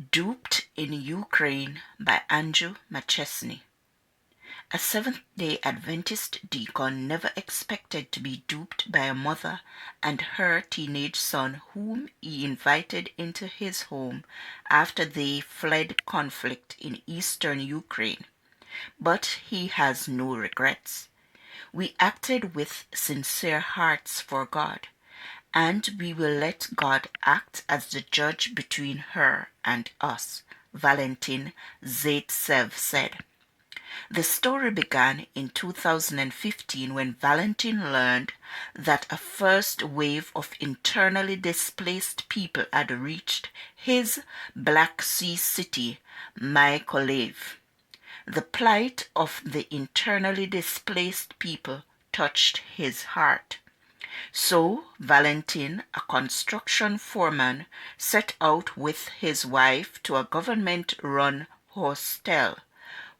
Duped in Ukraine by Andrew McChesney. A Seventh-day Adventist deacon never expected to be duped by a mother and her teenage son whom he invited into his home after they fled conflict in eastern Ukraine. But he has no regrets. We acted with sincere hearts for God, and we will let God act as the judge between her and us, Valentin Zaitsev said. The story began in 2015 when Valentin learned that a first wave of internally displaced people had reached his Black Sea city, Mykolaiv. The plight of the internally displaced people touched his heart. So Valentin, a construction foreman, set out with his wife to a government-run hostel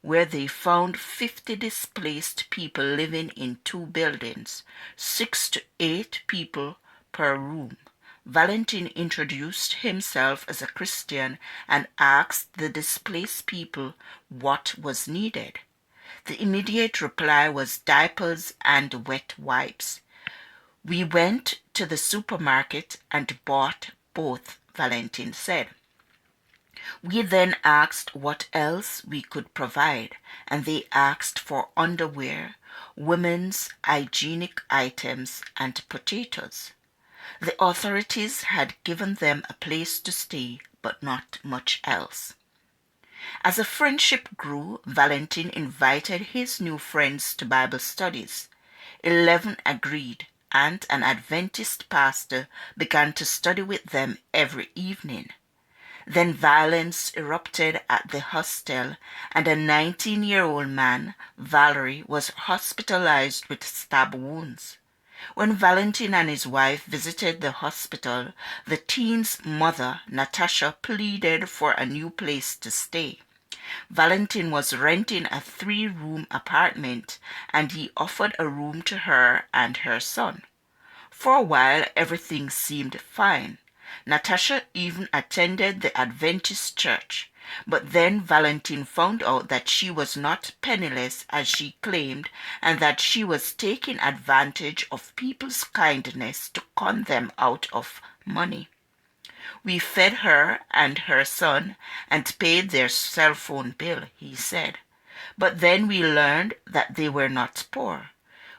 where they found 50 displaced people living in 2 buildings, 6 to 8 people per room. Valentin introduced himself as a Christian and asked the displaced people what was needed. The immediate reply was diapers and wet wipes. We went to the supermarket and bought both, Valentin said. We then asked what else we could provide, and they asked for underwear, women's hygienic items, and potatoes. The authorities had given them a place to stay, but not much else. As a friendship grew, Valentin invited his new friends to Bible studies. 11 agreed, and an Adventist pastor began to study with them every evening. Then violence erupted at the hostel, and a 19-year-old man, Valerie, was hospitalized with stab wounds. When Valentin and his wife visited the hospital, the teen's mother, Natasha, pleaded for a new place to stay. Valentin was renting a 3-room apartment, and he offered a room to her and her son. For a while, everything seemed fine. Natasha even attended the Adventist church, but then Valentin found out that she was not penniless as she claimed and that she was taking advantage of people's kindness to con them out of money. We fed her and her son and paid their cell phone bill, he said. But then we learned that they were not poor.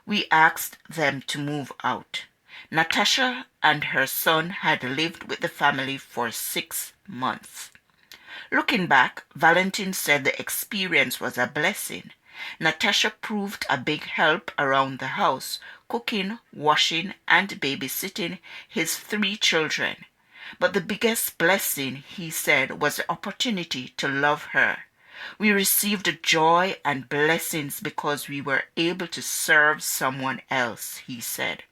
We asked them to move out. Natasha and her son had lived with the family for 6 months. Looking back, Valentin said the experience was a blessing. Natasha proved a big help around the house, cooking, washing, and babysitting his 3 children. But the biggest blessing, he said, was the opportunity to love her. We received joy and blessings because we were able to serve someone else, he said.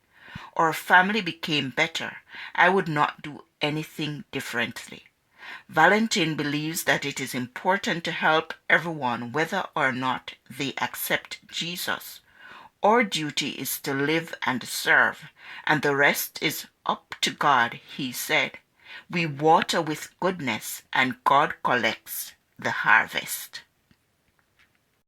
Our family became better. I would not do anything differently. Valentin believes that it is important to help everyone whether or not they accept Jesus. Our duty is to live and serve, and the rest is up to God, he said. We water with goodness, and God collects the harvest.